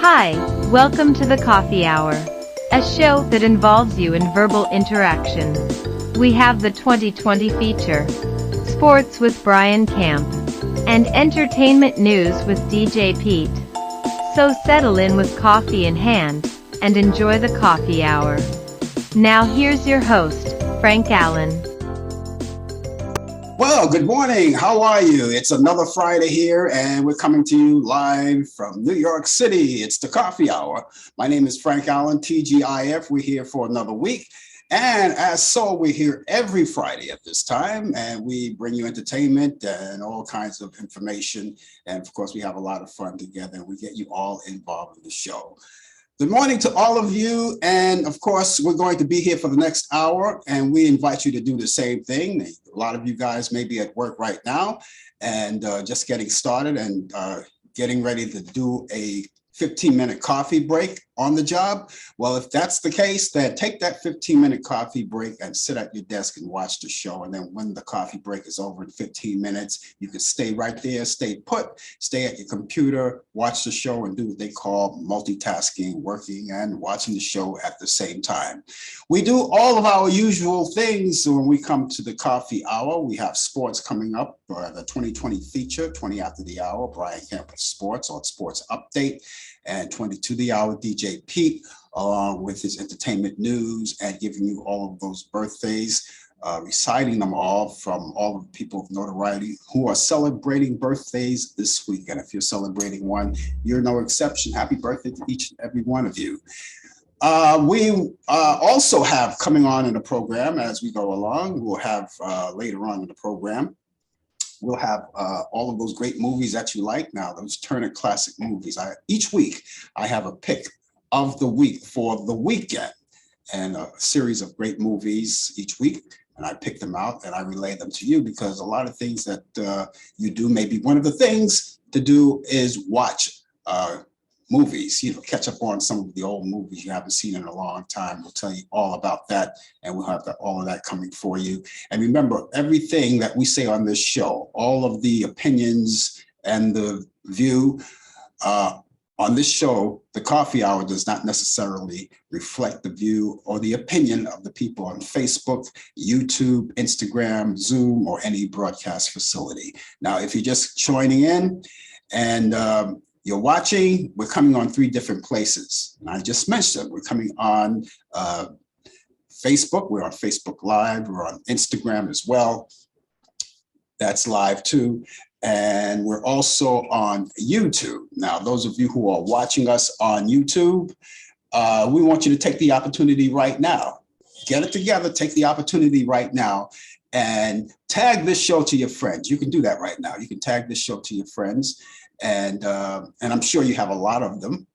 Hi, welcome to the Coffee Hour, a show that involves you in verbal interactions. We have the 2020 feature, Sports with Brian Camp, and Entertainment News with DJ Pete. So settle in with coffee in hand, and enjoy the Coffee Hour. Now here's your host, Frank Allan. Well, good morning. How are you? It's another Friday here, and we're coming to you live from New York City. It's the Coffee Hour. My name is Frank Allan, TGIF. We're here for another week. And as so, we're here every Friday at this time, and we bring you entertainment and all kinds of information. And of course, we have a lot of fun together, and we get you all involved in the show. Good morning to all of you. And of course, we're going to be here for the next hour, and we invite you to do the same thing. A lot of you guys may be at work right now and just getting started and getting ready to do a 15-minute coffee break on the job. Well, if that's the case, then take that 15-minute coffee break and sit at your desk and watch the show. And then when the coffee break is over in 15 minutes, you can stay right there, stay put, stay at your computer, watch the show, and do what they call multitasking, working and watching the show at the same time. We do all of our usual things when we come to the Coffee Hour. We have sports coming up, the 2020 feature, 20 after the hour, Brian Camp Sports on Sports Update, and 22 the hour, DJ Pete, along with his entertainment news and giving you all of those birthdays, reciting them all from all of the people of notoriety who are celebrating birthdays this week. And if you're celebrating one, you're no exception. Happy birthday to each and every one of you. We also have coming on in the program as we go along, we'll have later on in the program, we'll have all of those great movies that you like now, those Turner Classic movies. Each week, I have a pick of the week for the weekend and a series of great movies each week. And I pick them out and I relay them to you because a lot of things that you do, maybe one of the things to do is watch movies, catch up on some of the old movies you haven't seen in a long time. We'll tell you all about that, and we'll have all of that coming for you. And remember, everything that we say on this show, all of the opinions and the view on this show, the Coffee Hour does not necessarily reflect the view or the opinion of the people on Facebook, YouTube, Instagram, Zoom, or any broadcast facility. Now, if you're just joining in and you're watching, we're coming on 3 different places. And I just mentioned we're coming on Facebook. We're on Facebook Live. We're on Instagram as well. That's live too. And we're also on YouTube. Now, those of you who are watching us on YouTube, we want you to take the opportunity right now. Get it together, take the opportunity right now and tag this show to your friends. You can do that right now. You can tag this show to your friends. And I'm sure you have a lot of them,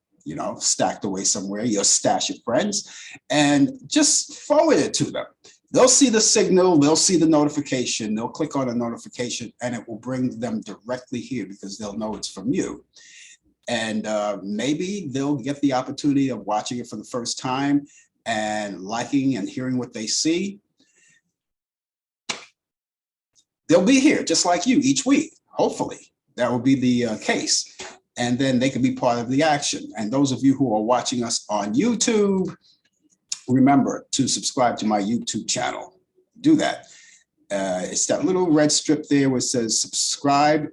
stacked away somewhere, your stash of friends, and just forward it to them. They'll see the signal, they'll see the notification, they'll click on a notification, and it will bring them directly here because they'll know it's from you. And maybe they'll get the opportunity of watching it for the first time and liking and hearing what they see. They'll be here just like you each week, hopefully. That will be the case. And then they can be part of the action. And those of you who are watching us on YouTube, remember to subscribe to my YouTube channel. Do that. It's that little red strip there where it says subscribe.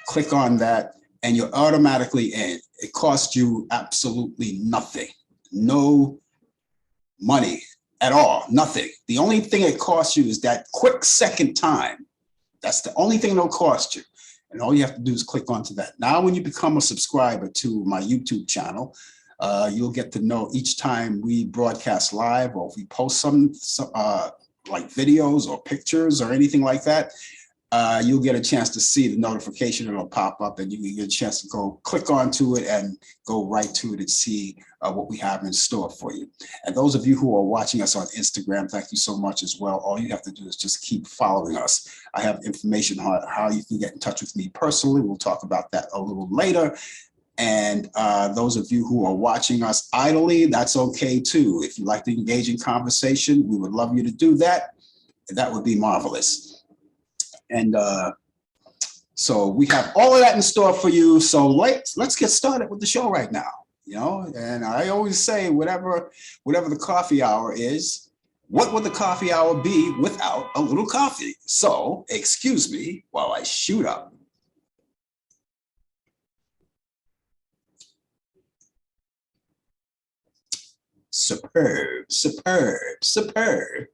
Click on that and you're automatically in. It costs you absolutely nothing. No money at all, nothing. The only thing it costs you is that quick second time. That's the only thing it'll cost you. And all you have to do is click onto that. Now, when you become a subscriber to my YouTube channel, you'll get to know each time we broadcast live or if we post some like videos or pictures or anything like that, you'll get a chance to see the notification. It'll pop up and you can get a chance to go click onto it and go right to it and see what we have in store for you. And those of you who are watching us on Instagram, thank you so much as well. All you have to do is just keep following us. I have information on how you can get in touch with me personally. We'll talk about that a little later. And those of you who are watching us idly, that's okay too. If you like to engage in conversation, we would love you to do that. That would be marvelous. And so we have all of that in store for you. So let's get started with the show right now. And I always say, whatever the coffee hour is, what would the coffee hour be without a little coffee? So excuse me while I shoot up. Superb, superb, superb.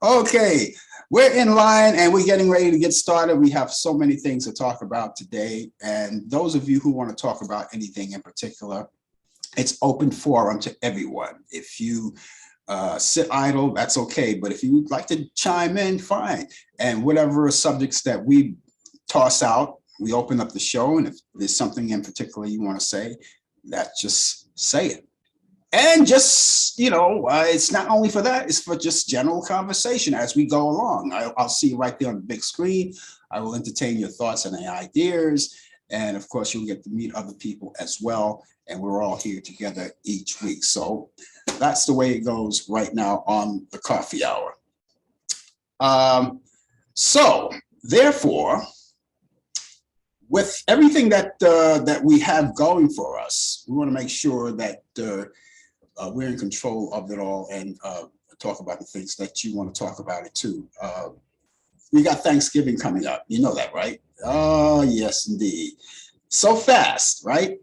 Okay, we're in line and we're getting ready to get started. We have so many things to talk about today. And those of you who want to talk about anything in particular, it's open forum to everyone. If you sit idle, that's okay. But if you would like to chime in, fine. And whatever subjects that we toss out, we open up the show. And if there's something in particular you want to say, just say it. And just, it's not only for that, it's for just general conversation as we go along. I'll see you right there on the big screen. I will entertain your thoughts and ideas. And of course, you'll get to meet other people as well. And we're all here together each week. So that's the way it goes right now on the coffee hour. So therefore, with everything that we have going for us, we want to make sure that we're in control of it all and talk about the things that you want to talk about it too. We got Thanksgiving coming up. You know that, right? Oh, yes, indeed. So fast, right?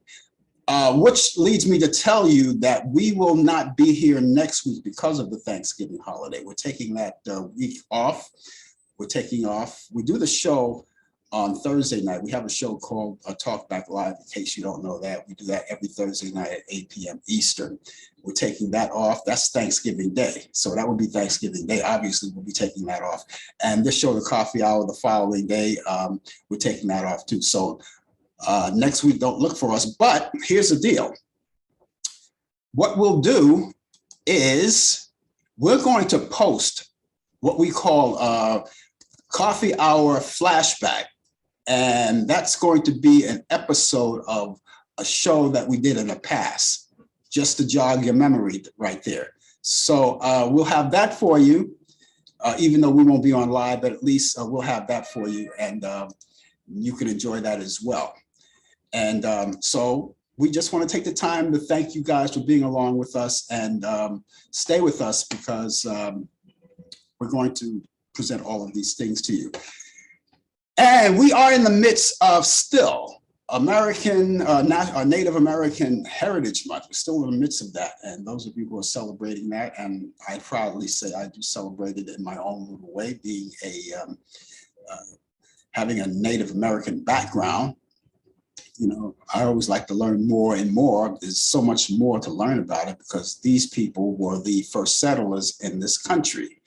Which leads me to tell you that we will not be here next week because of the Thanksgiving holiday. We're taking that week off. We're taking off. We do the show on Thursday night. We have a show called Talk Back Live, in case you don't know that. We do that every Thursday night at 8 p.m. Eastern. We're taking that off. That's Thanksgiving Day. So that would be Thanksgiving Day. Obviously, we'll be taking that off. And this show, the coffee hour, the following day, we're taking that off too. So next week, don't look for us. But here's the deal. What we'll do is we're going to post what we call coffee hour flashback. And that's going to be an episode of a show that we did in the past, just to jog your memory right there. So we'll have that for you, even though we won't be on live, but at least we'll have that for you, and you can enjoy that as well. And so we just want to take the time to thank you guys for being along with us, and stay with us because we're going to present all of these things to you. And we are in the midst of still Native American Heritage Month. We're still in the midst of that. And those of you who are celebrating that, and I proudly say I do celebrate it in my own little way, being having a Native American background. I always like to learn more and more. There's so much more to learn about it because these people were the first settlers in this country.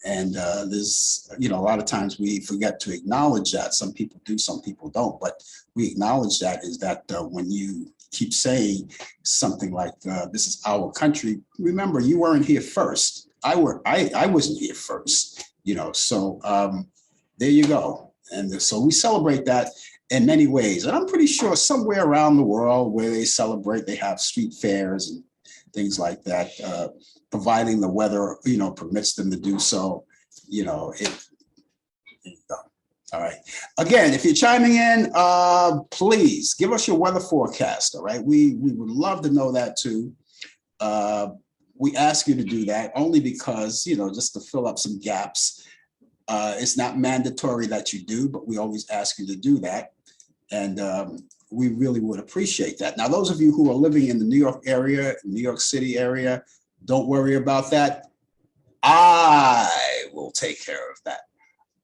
And there's, a lot of times we forget to acknowledge that. Some people do, some people don't, but we acknowledge that is that when you keep saying something like, this is our country, remember, you weren't here first. I wasn't here first, so there you go. And so we celebrate that in many ways. And I'm pretty sure somewhere around the world where they celebrate, they have street fairs and things like that, providing the weather, permits them to do so, All right. Again, if you're chiming in, please give us your weather forecast. All right. We would love to know that too. We ask you to do that only because, just to fill up some gaps. It's not mandatory that you do, but we always ask you to do that. And we really would appreciate that. Now, those of you who are living in the New York area, New York City area, don't worry about that. I will take care of that.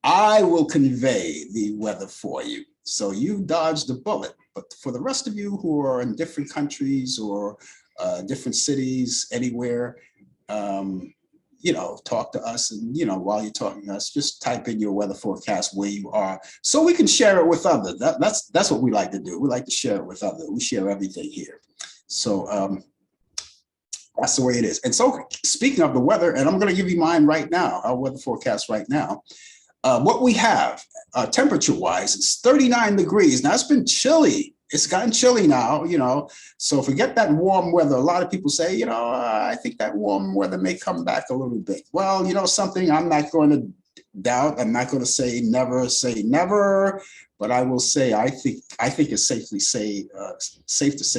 I will convey the weather for you. So you dodged the bullet. But for the rest of you who are in different countries or different cities, anywhere, talk to us. And, while you're talking to us, just type in your weather forecast where you are so we can share it with others. That's what we like to do. We like to share it with others. We share everything here. So that's the way it is. And so speaking of the weather, and I'm going to give you mine right now, our weather forecast right now. What we have temperature-wise is 39 degrees. Now, it's been chilly. It's gotten chilly now, so forget that warm weather. A lot of people say, I think that warm weather may come back a little bit. Well, something, I'm not going to doubt. I'm not going to say never, but I will say I think it's safe to say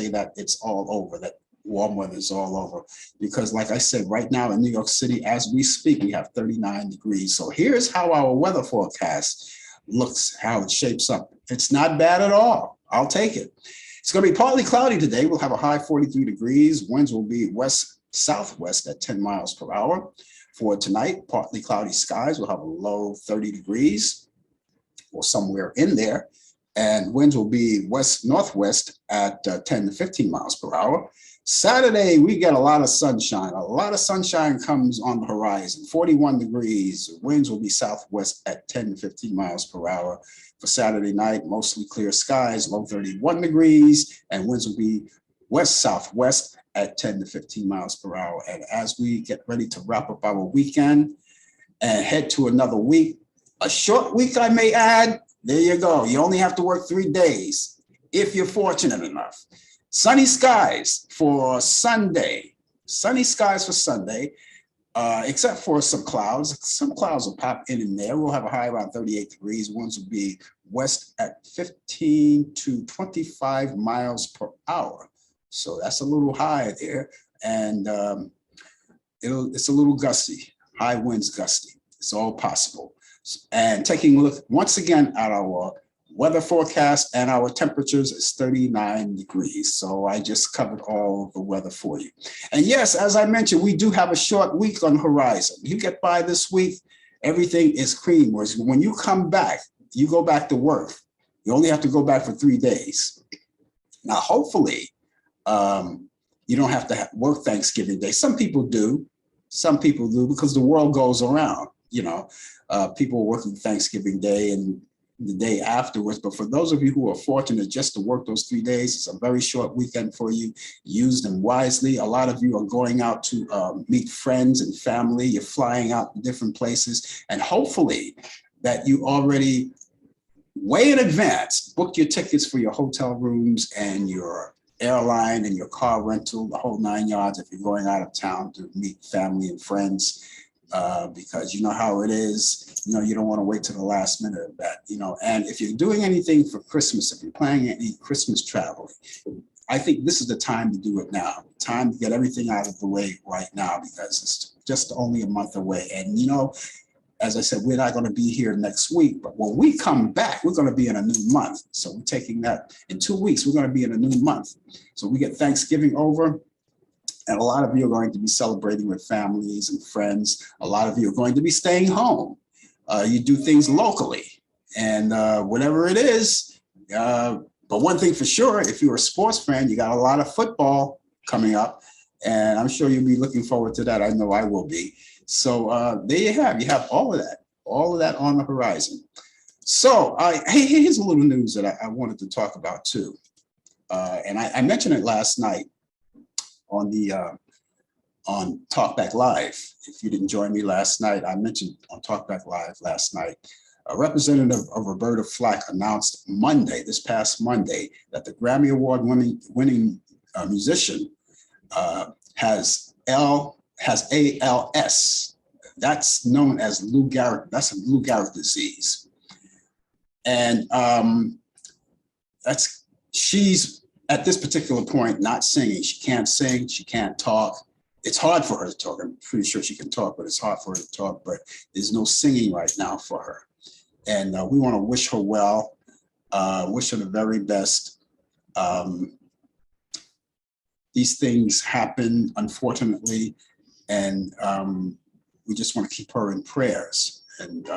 that it's all over. That warm weather is all over, because like I said, right now in New York City, as we speak, we have 39 degrees. So here's how our weather forecast looks, how it shapes up. It's not bad at all. I'll take it. It's going to be partly cloudy today. We'll have a high 43 degrees. Winds will be west-southwest at 10 miles per hour. For tonight, partly cloudy skies. We'll have a low 30 degrees or somewhere in there. And winds will be west-northwest at 10 to 15 miles per hour. Saturday, we get a lot of sunshine. A lot of sunshine comes on the horizon, 41 degrees. Winds will be southwest at 10 to 15 miles per hour. For Saturday night, mostly clear skies, low 31 degrees, and winds will be west-southwest at 10 to 15 miles per hour. And as we get ready to wrap up our weekend and head to another week, a short week, I may add, there you go. You only have to work 3 days if you're fortunate enough. Sunny skies for Sunday. Sunny skies for Sunday, except for some clouds. Some clouds will pop in and there. We'll have a high around 38 degrees. Winds will be west at 15 to 25 miles per hour. So that's a little high there. And it's a little gusty, high winds gusty. It's all possible. And taking a look once again at our weather forecast, and our temperatures is 39 degrees. So I just covered all the weather for you. And yes, as I mentioned, we do have a short week on the horizon. You get by this week, everything is cream. Whereas when you come back, you go back to work. You only have to go back for 3 days. Now, hopefully, you don't have to work Thanksgiving Day. Some people do. Some people do, because the world goes around. You know, people are working Thanksgiving Day and the day afterwards. But for those of you who are fortunate just to work those 3 days, it's a very short weekend for you. Use them wisely. A lot of you are going out to meet friends and family. You're flying out to different places. And hopefully that you already way in advance book your tickets for your hotel rooms and your airline and your car rental, the whole 9 yards, if you're going out of town to meet family and friends. Because you know how it is, you know, you don't want to wait to the last minute of that, you know. And if you're doing anything for Christmas, if you're planning any Christmas travel, I think this is the time to do it now. Time to get everything out of the way right now, because it's just only a month away. And, you know, as I said, we're not going to be here next week, but when we come back, we're going to be in a new month. So we're taking that in 2 weeks, we're going to be in a new month. So we get Thanksgiving over. And a lot of you are going to be celebrating with families and friends. A lot of you are going to be staying home. You do things locally, and whatever it is. But one thing for sure, if you're a sports fan, you got a lot of football coming up, and I'm sure you'll be looking forward to that. I know I will be. So there you have all of that on the horizon. So hey, here's a little news that I wanted to talk about too. And I mentioned it last night on the on Talkback Live. If you didn't join me last night, I mentioned on Talkback Live last night, a representative of Roberta Flack announced this past Monday, that the Grammy Award winning musician has ALS. That's known as Lou Gehrig. That's a Lou Gehrig disease, and she's at this particular point not singing. She can't sing. She can't talk. It's hard for her to talk. I'm pretty sure she can talk, but it's hard for her to talk. But there's no singing right now for her, and we want to wish her well. Wish her the very best. These things happen, unfortunately, and we just want to keep her in prayers. And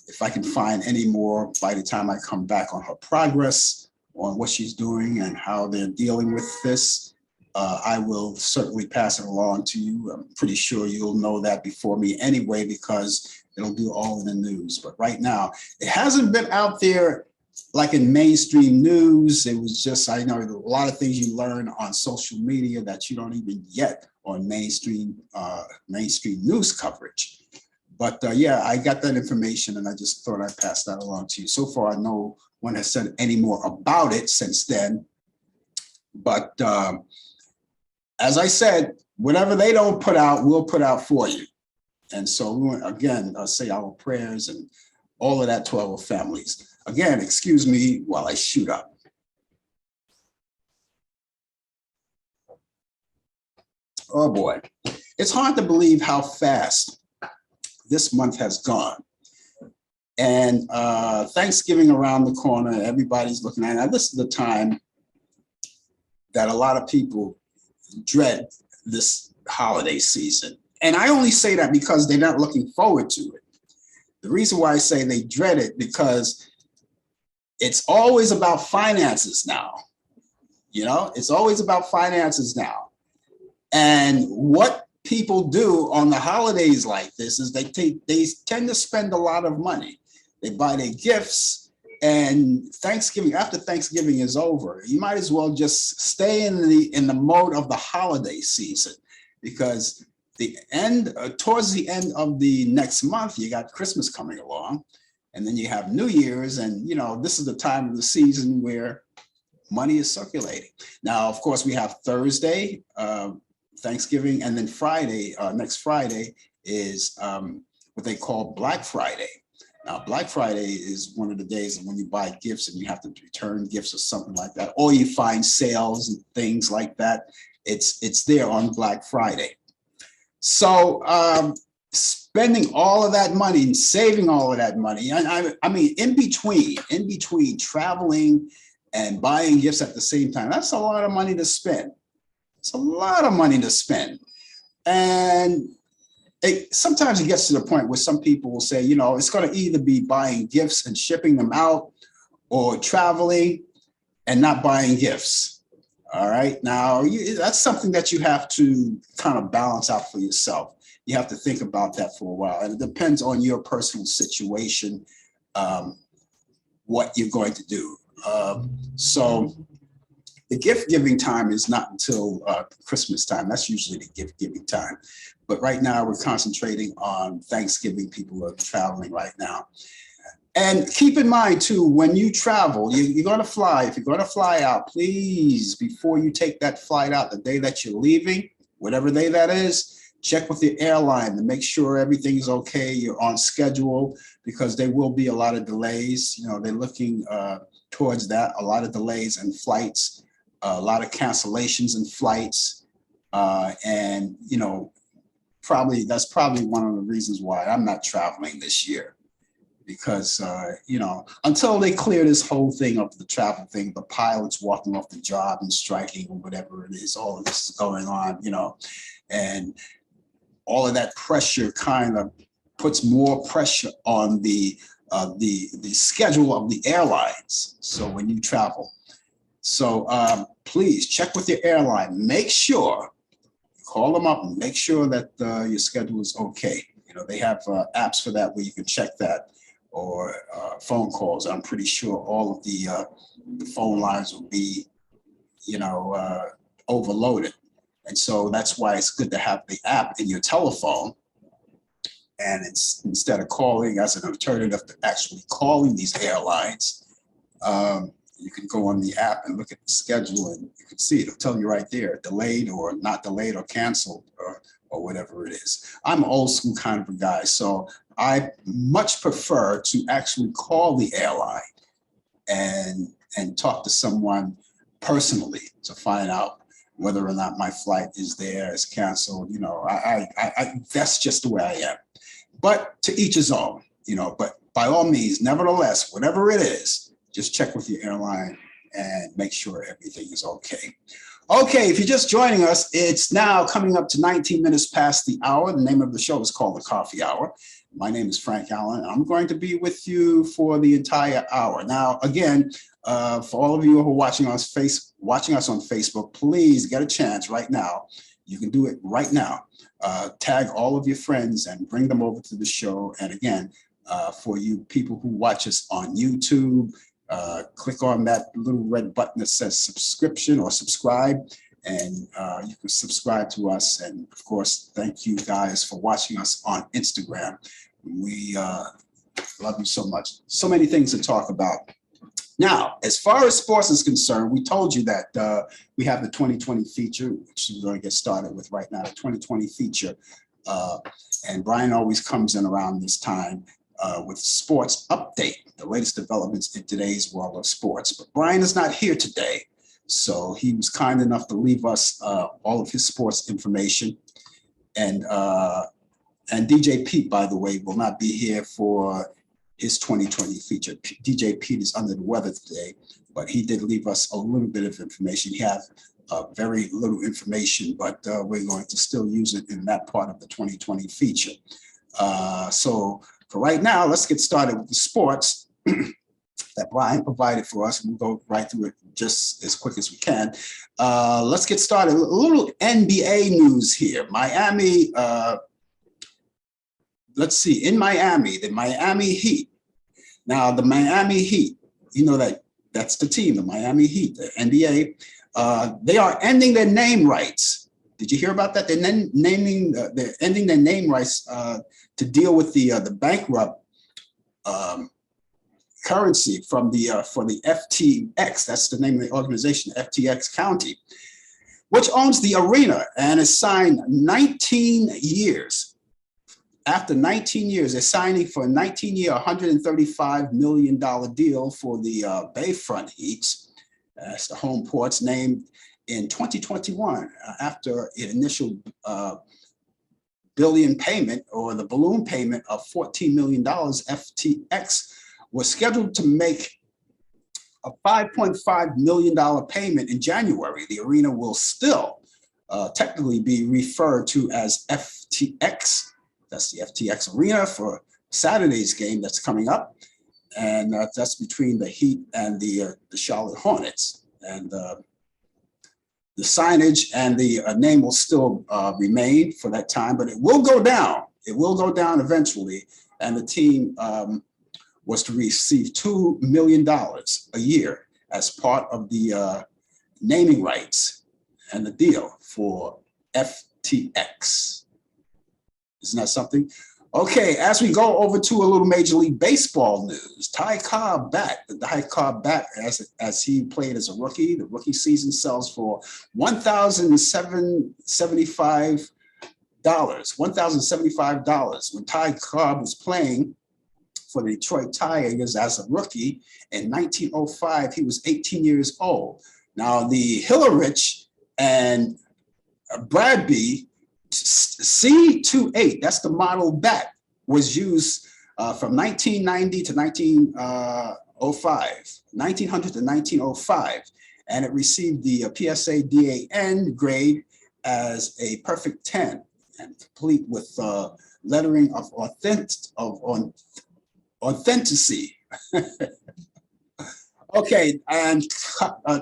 if I can find any more by the time I come back on her progress, on what she's doing and how they're dealing with this, I will certainly pass it along to you. I'm pretty sure you'll know that before me anyway, because it'll be all in the news. But right now, it hasn't been out there like in mainstream news. It was just, I know a lot of things you learn on social media that you don't even get on mainstream news coverage. But yeah, I got that information and I just thought I'd pass that along to you. So far, no one has said any more about it since then. But as I said, whatever they don't put out, we'll put out for you. And so we want, again, say our prayers and all of that to our families. Again, excuse me while I shoot up. Oh boy, it's hard to believe how fast this month has gone. And Thanksgiving around the corner, everybody's looking at it. Now, this is the time that a lot of people dread this holiday season. And I only say that because they're not looking forward to it. The reason why I say they dread it, because it's always about finances now. You know, it's always about finances now. And what people do on the holidays like this is they tend to spend a lot of money. They buy their gifts, and Thanksgiving, after Thanksgiving is over, you might as well just stay in the mode of the holiday season, because towards the end of the next month, you got Christmas coming along, and then you have New Year's, and you know, this is the time of the season where money is circulating. Now, of course, we have Thursday, Thanksgiving, and then Friday, next Friday is what they call Black Friday. Now, Black Friday is one of the days when you buy gifts and you have to return gifts or something like that, or you find sales and things like that. It's there on Black Friday. So spending all of that money and saving all of that money, I mean, in between traveling and buying gifts at the same time, that's a lot of money to spend. It's a lot of money to spend. And sometimes it gets to the point where some people will say, you know, it's going to either be buying gifts and shipping them out, or traveling and not buying gifts. All right. Now, that's something that you have to kind of balance out for yourself. You have to think about that for a while. And it depends on your personal situation, what you're going to do. So the gift giving time is not until Christmas time. That's usually the gift giving time. But right now we're concentrating on Thanksgiving. People are traveling right now. And keep in mind too, when you travel, you're going to fly. If you're going to fly out, please, before you take that flight out, the day that you're leaving, whatever day that is, check with the airline to make sure everything is okay. You're on schedule, because there will be a lot of delays. You know, they're looking towards that, a lot of delays in flights, a lot of cancellations in flights. And, you know, that's probably one of the reasons why I'm not traveling this year. Because, you know, until they clear this whole thing up, the travel thing, the pilots walking off the job and striking or whatever it is, all of this is going on, you know, and all of that pressure kind of puts more pressure on the schedule of the airlines. So when you travel, so please check with your airline, make sure, call them up and make sure that your schedule is okay. You know, they have apps for that where you can check that, or phone calls. I'm pretty sure all of the phone lines will be, you know, overloaded. And so that's why it's good to have the app in your telephone. And it's, instead of calling as an alternative to actually calling these airlines, you can go on the app and look at the schedule, and you can see it'll tell you right there, delayed or not delayed or canceled, or whatever it is. I'm an old school kind of a guy, so I much prefer to actually call the airline and talk to someone personally to find out whether or not my flight is there, is canceled. You know, I that's just the way I am. But to each his own, you know, but by all means, nevertheless, whatever it is, just check with your airline and make sure everything is okay. Okay, if you're just joining us, it's now coming up to 19 minutes past the hour. The name of the show is called The Coffee Hour. My name is Frank Allan. I'm going to be with you for the entire hour. Now, again, for all of you who are watching us on Facebook, please get a chance right now. You can do it right now. Tag all of your friends and bring them over to the show. And again, for you people who watch us on YouTube, click on that little red button that says subscription or subscribe, and you can subscribe to us. And of course, thank you guys for watching us on Instagram. We love you so much. So many things to talk about. Now, as far as sports is concerned, we told you that we have the 2020 feature, which we're going to get started with right now, the 2020 feature. And Brian always comes in around this time with sports update, the latest developments in today's world of sports. But Brian is not here today, so he was kind enough to leave us all of his sports information. And DJ Pete, by the way, will not be here for his 2020 feature. DJ Pete is under the weather today, but he did leave us a little bit of information. He had very little information, but we're going to still use it in that part of the 2020 feature. So for right now, let's get started with the sports that Brian provided for us, and we'll go right through it just as quick as we can. Let's get started. A little NBA news here. Miami, let's see, in Miami, the Miami Heat. Now, the Miami Heat, you know that's the team, the Miami Heat, the NBA. They are ending their name rights. Did you hear about that? They're ending their name rights to deal with the bankrupt currency from for the FTX. That's the name of the organization, FTX County, which owns the arena and is signed 19 years. After 19 years, they're signing for a 19-year, $135 million deal for the Bayfront Heats. That's the home ports, named in 2021 after an initial billion payment, or the balloon payment of $14 million. FTX was scheduled to make a $5.5 million payment in January. The arena will still technically be referred to as FTX. That's the FTX Arena for Saturday's game that's coming up. And that's between the Heat and the Charlotte Hornets. And the signage and the name will still remain for that time, but it will go down. It will go down eventually. And the team was to receive $2 million a year as part of the naming rights and the deal for FTX. Isn't that something? Okay, as we go over to a little Major League Baseball news, Ty Cobb back. Ty Cobb back as he played as a rookie. The rookie season sells for $1,075. $1,075. When Ty Cobb was playing for the Detroit Tigers as a rookie in 1905, he was 18 years old. Now the Hillerich and Bradby C28, that's the model bat, was used from 1990 to 1900 to 1905, and it received the PSA DAN grade as a perfect 10, and complete with lettering of authenticity. Okay, and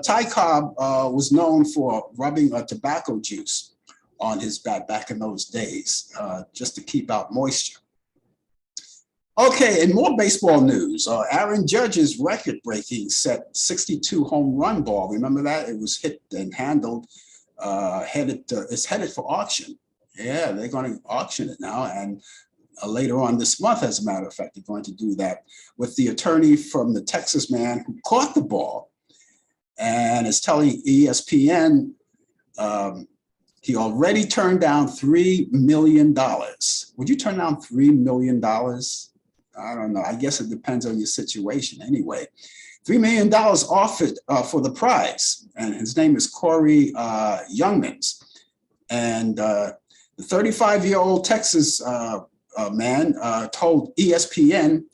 Ty Cobb was known for rubbing tobacco juice on his bat back in those days, just to keep out moisture. Okay, in more baseball news, Aaron Judge's record-breaking set 62 home run ball. Remember that? It was hit and handled, it's headed for auction. Yeah, they're going to auction it now, and later on this month, as a matter of fact, they're going to do that with the attorney from the Texas man who caught the ball, and is telling ESPN he already turned down $3 million. Would you turn down $3 million? I don't know. I guess it depends on your situation anyway. $3 million offered for the prize. And his name is Corey Youngmans. And the 35-year-old Texas man told ESPN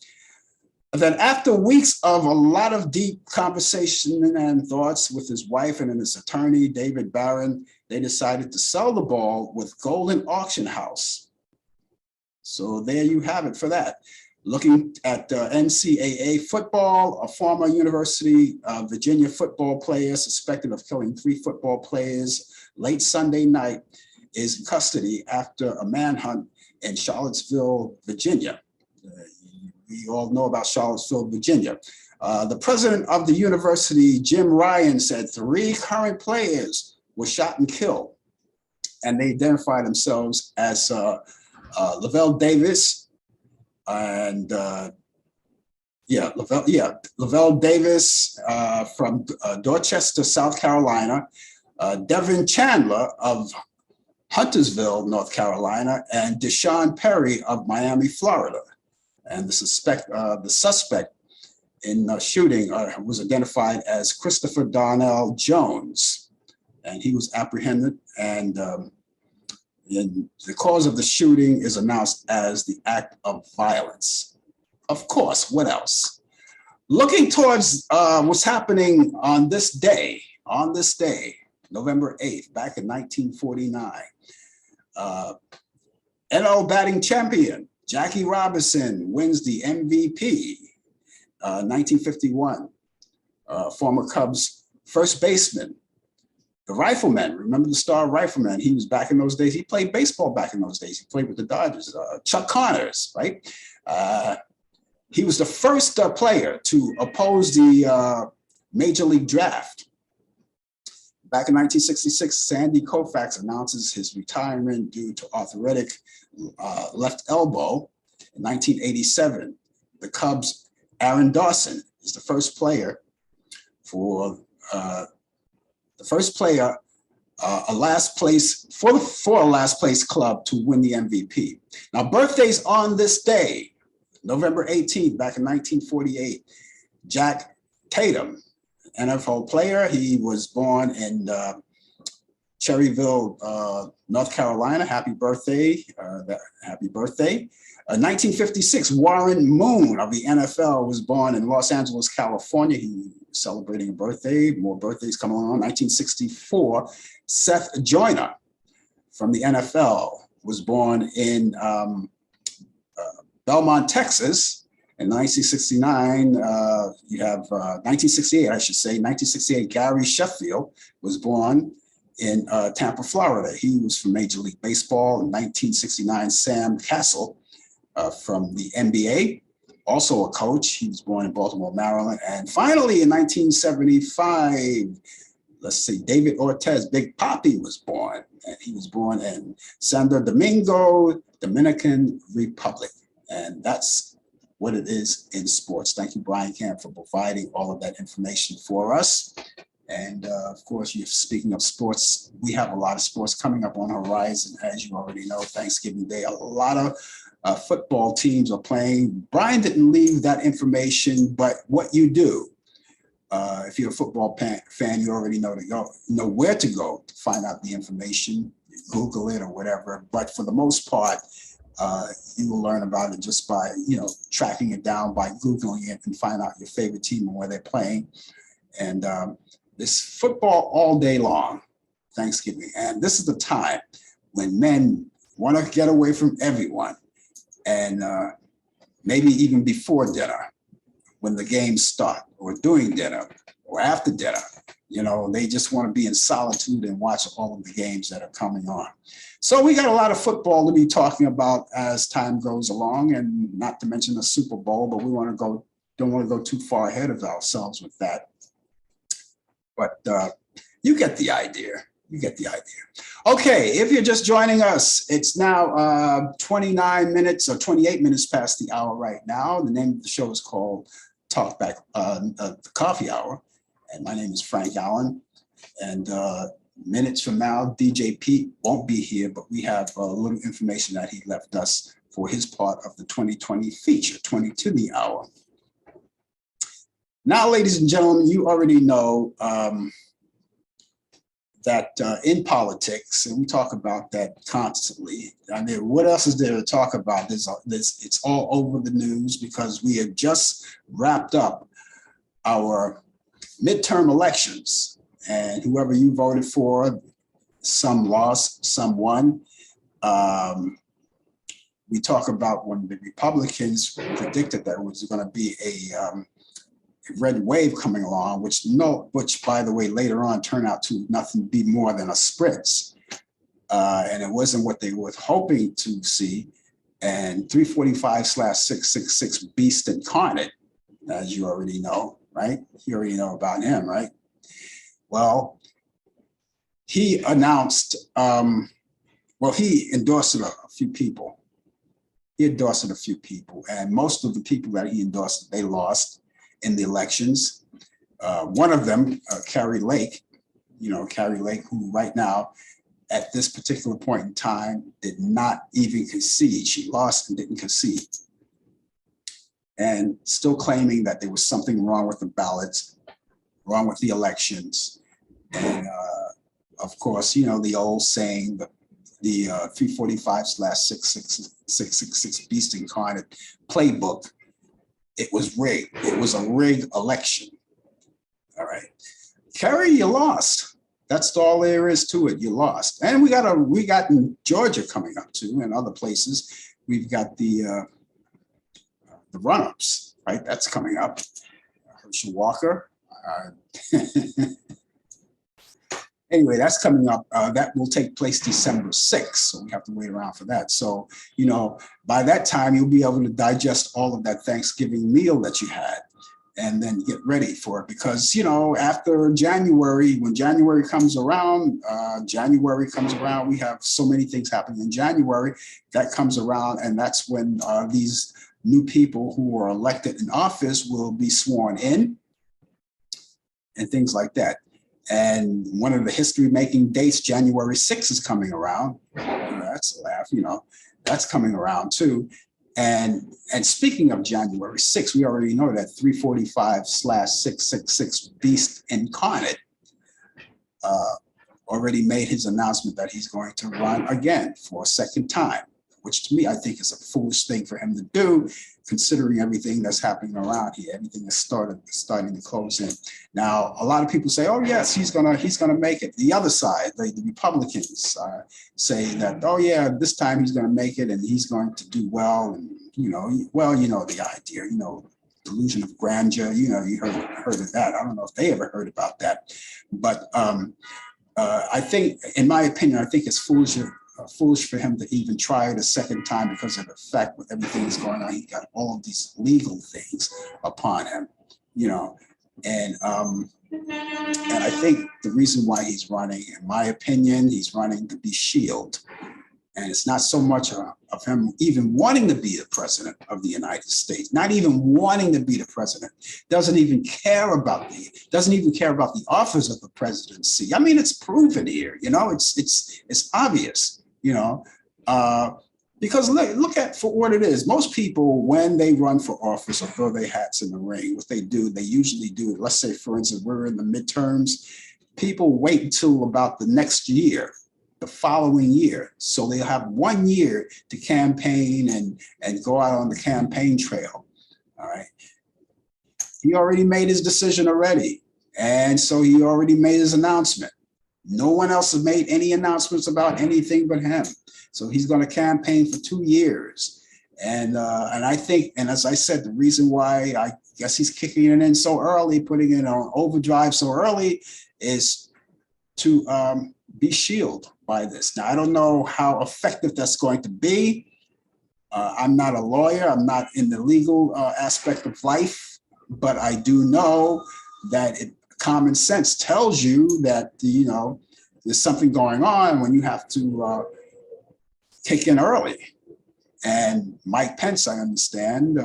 that after weeks of a lot of deep conversation and thoughts with his wife and his attorney, David Barron, they decided to sell the ball with Golden Auction House. So there you have it for that. Looking at NCAA football, a former University of Virginia football player suspected of killing 3 football players late Sunday night is in custody after a manhunt in Charlottesville, Virginia. We all know about Charlottesville, Virginia. The president of the university, Jim Ryan, said 3 current players were shot and killed, and they identified themselves as Lavelle Davis and Lavelle Davis from Dorchester, South Carolina, Devin Chandler of Huntersville, North Carolina, and Deshaun Perry of Miami, Florida. And the suspect in the shooting was identified as Christopher Darnell Jones, and he was apprehended. And the cause of the shooting is announced as the act of violence. Of course, what else? Looking towards what's happening on this day, November 8th, back in 1949, NL batting champion Jackie Robinson wins the MVP. 1951, former Cubs first baseman, the rifleman. Remember the star rifleman? He was back in those days. He played baseball back in those days. He played with the Dodgers. Chuck Connors, right? He was the first player to oppose the Major League Draft. Back in 1966, Sandy Koufax announces his retirement due to arthritic left elbow. In 1987, the Cubs' Aaron Dawson is the first player a last place club to win the MVP. Now, birthdays on this day, November 18th, back in 1948, Jack Tatum, NFL player. He was born in Cherryville, North Carolina. Happy birthday. 1956, Warren Moon of the NFL was born in Los Angeles, California. He was celebrating a birthday. More birthdays coming on. 1964, Seth Joyner from the NFL was born in Belmont, Texas. In 1969, you have 1968, I should say. 1968, Gary Sheffield was born in Tampa, Florida. He was from Major League Baseball. In 1969, Sam Castle from the NBA, also a coach. He was born in Baltimore, Maryland. And finally, in 1975, David Ortiz, Big Papi, was born. And he was born in Santo Domingo, Dominican Republic. And that's what it is in sports. Thank you, Brian Camp, for providing all of that information for us. And of course, you're speaking of sports. We have a lot of sports coming up on the horizon. As you already know, Thanksgiving Day, a lot of football teams are playing. Brian didn't leave that information, but what you do, if you're a football fan, you already know where to go to find out the information. Google it or whatever. But for the most part, you will learn about it just by tracking it down, by Googling it, and find out your favorite team and where they're playing. And this football all day long, Thanksgiving, and this is the time when men want to get away from everyone. And maybe even before dinner, when the games start, or during dinner, or after dinner, they just want to be in solitude and watch all of the games that are coming on. So we got a lot of football to be talking about as time goes along, and not to mention the Super Bowl, but we don't want to go too far ahead of ourselves with that. But you get the idea. Okay, if you're just joining us, it's now 29 minutes or 28 minutes past the hour right now. The name of the show is called the Coffee Hour. And my name is Frank Allan. And minutes from now, DJ Pete won't be here, but we have a little information that he left us for his part of the 2020 feature, 20 to the hour. Now, ladies and gentlemen, you already know that in politics, and we talk about that constantly. I mean, what else is there to talk about? It's all over the news because we have just wrapped up our midterm elections, and whoever you voted for, some lost, some won. We talk about when the Republicans predicted that it was going to be a red wave coming along, which by the way, later on turned out to be more than a spritz. And it wasn't what they were hoping to see. And 345/666 Beast Incarnate, as you already know, right? You already know about him, right? Well, he announced, he endorsed a few people. And most of the people that he endorsed, they lost in the elections. One of them, Carrie Lake, who right now at this particular point in time, did not even concede. She lost and didn't concede. And still claiming that there was something wrong with the ballots, wrong with the elections. And of course, the old saying, the 345/666 Beast Incarnate playbook, it was rigged. It was a rigged election. All right. Kerry, you lost. That's all there is to it. You lost. And we got in Georgia coming up too, and other places. We've got the run-ups, right? That's coming up. Herschel Walker. Anyway, that's coming up. That will take place December 6th. So we have to wait around for that. So, by that time, you'll be able to digest all of that Thanksgiving meal that you had and then get ready for it. Because, after January, when January comes around, we have so many things happening in January. That comes around, and that's when these new people who are elected in office will be sworn in and things like that. And one of the history-making dates, January 6th, is coming around. That's a laugh, that's coming around too. And speaking of January 6th, we already know that 345/666 Beast Incarnate already made his announcement that he's going to run again for a second time, which to me, I think is a foolish thing for him to do, considering everything that's happening around here, everything is starting to close in. Now, a lot of people say, "Oh yes, he's gonna make it." The other side, the Republicans, say that, "Oh yeah, this time he's gonna make it and he's going to do well." And the idea, delusion of grandeur. You heard of that. I don't know if they ever heard about that, but I think, in my opinion, I think it's foolish for him to even try it a second time because of the fact with everything that's going on. He got all of these legal things upon him, and I think the reason why he's running, in my opinion, he's running to be shielded. And it's not so much of him even wanting to be the president of the United States, not even wanting to be the president, doesn't even care about the office of the presidency. I mean, it's proven here, it's obvious, because look at for what it is. Most people, when they run for office or throw their hats in the ring, what they do, they usually do, let's say, for instance, we're in the midterms, people wait until about the next year, the following year. So they have 1 year to campaign and go out on the campaign trail. All right. He already made his decision already. And so he already made his announcement. No one else has made any announcements about anything but him. So he's going to campaign for 2 years. And I think, and as I said, the reason why I guess he's kicking it in so early, putting it on overdrive so early, is to be shielded by this. Now, I don't know how effective that's going to be. I'm not a lawyer. I'm not in the legal aspect of life, but I do know that common sense tells you that, there's something going on when you have to kick in early. And Mike Pence, I understand,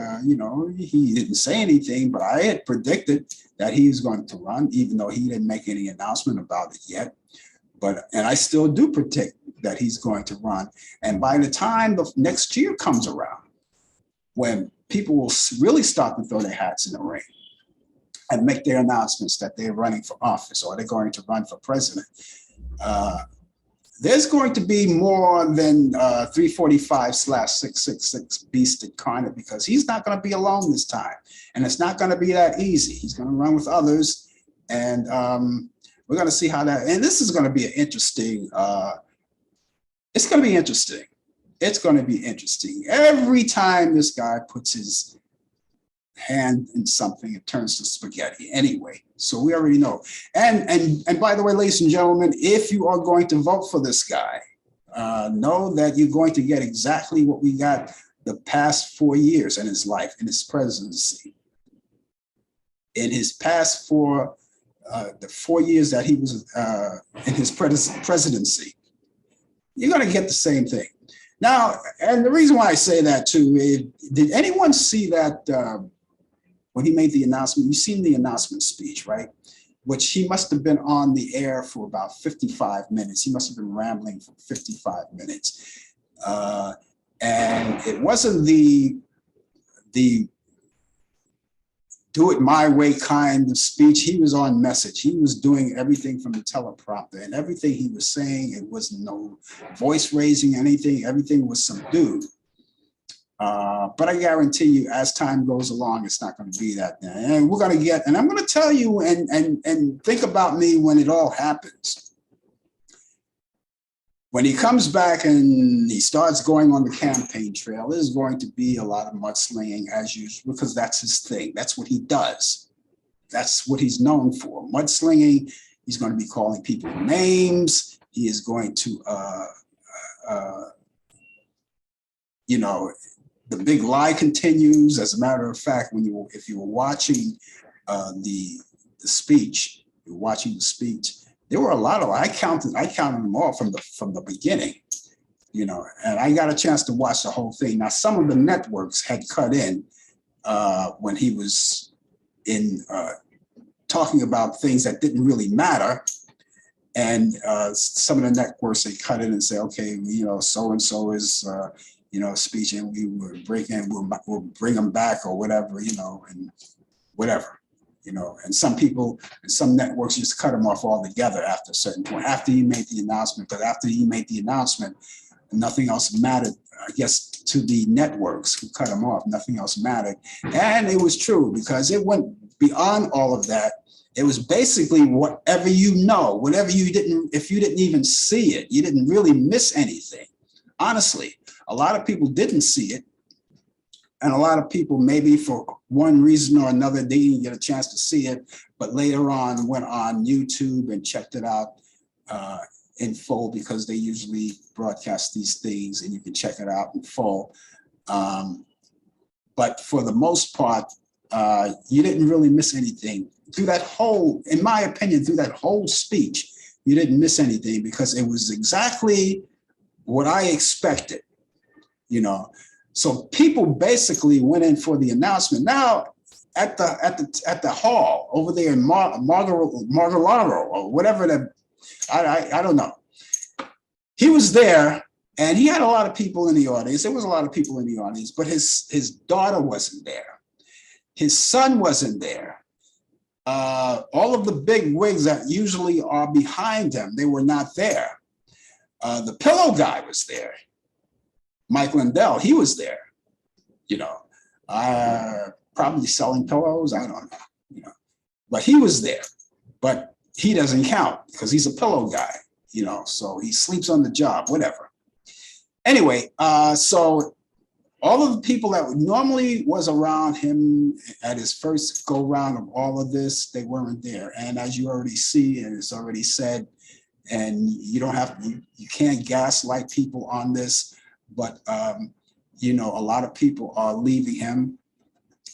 he didn't say anything, but I had predicted that he was going to run, even though he didn't make any announcement about it yet. And I still do predict that he's going to run. And by the time the next year comes around, when people will really start to throw their hats in the ring and make their announcements that they're running for office or they're going to run for president, there's going to be more than 345/666 Beast Incarnate, because he's not going to be alone this time. And it's not going to be that easy. He's going to run with others. And we're going to see how that, and this is going to be an interesting, it's going to be interesting. It's going to be interesting. Every time this guy puts his hand in something, it turns to spaghetti anyway. So we already know. And by the way, ladies and gentlemen, if you are going to vote for this guy, know that you're going to get exactly what we got the past 4 years in his life, in his presidency. In his past the 4 years that he was in his presidency, you're going to get the same thing. Now, and the reason why I say that too, did anyone see that when he made the announcement? You've seen the announcement speech, right? which he must have been on the air for about 55 minutes. He must have been rambling for 55 minutes. And it wasn't the do it my way kind of speech. He was on message. He was doing everything from the teleprompter, and everything he was saying, it was no voice raising, anything. Everything was subdued. But I guarantee you, as time goes along, it's not going to be that. And we're going to get, and I'm going to tell you, and think about me when it all happens. When he comes back and he starts going on the campaign trail, there's going to be a lot of mudslinging as usual, because that's his thing. That's what he does. That's what he's known for. Mudslinging. He's going to be calling people names. He is going to, you know, the big lie continues. As a matter of fact, if you were watching the speech, you're watching the speech. There were a lot of, I counted them all from the beginning, you know, and I got a chance to watch the whole thing. Now, some of the networks had cut in when he was in talking about things that didn't really matter. And some of the networks, they cut in and say, okay, you know, so-and-so is, you know, speech, and we'll bring them back or whatever, you know, and whatever. You know, and some people, and some networks just cut him off altogether after a certain point, after he made the announcement, because after he made the announcement, nothing else mattered, I guess, to the networks who cut him off, nothing else mattered. And it was true, because it went beyond all of that. It was basically whatever you know, whatever you didn't, if you didn't even see it, you didn't really miss anything. Honestly, a lot of people didn't see it. And a lot of people, maybe for one reason or another, they didn't get a chance to see it, but later on went on YouTube and checked it out in full, because they usually broadcast these things and you can check it out in full. But for the most part, you didn't really miss anything. Through that whole, in my opinion, through that whole speech, you didn't miss anything, because it was exactly what I expected, you know. So people basically went in for the announcement. Now at the hall over there in Mar-a-Lago or whatever that, I don't know. He was there, and he had a lot of people in the audience. There was a lot of people in the audience, but his daughter wasn't there. His son wasn't there. All of the big wigs that usually are behind him, they were not there. The pillow guy was there. Mike Lindell, he was there, you know, probably selling pillows, I don't know, you know, but he was there. But he doesn't count, because he's a pillow guy, you know, so he sleeps on the job, whatever. Anyway, so all of the people that normally was around him at his first go round of all of this, they weren't there. And as you already see, and it's already said, and you don't have, you can't gaslight people on this, but, you know, a lot of people are leaving him.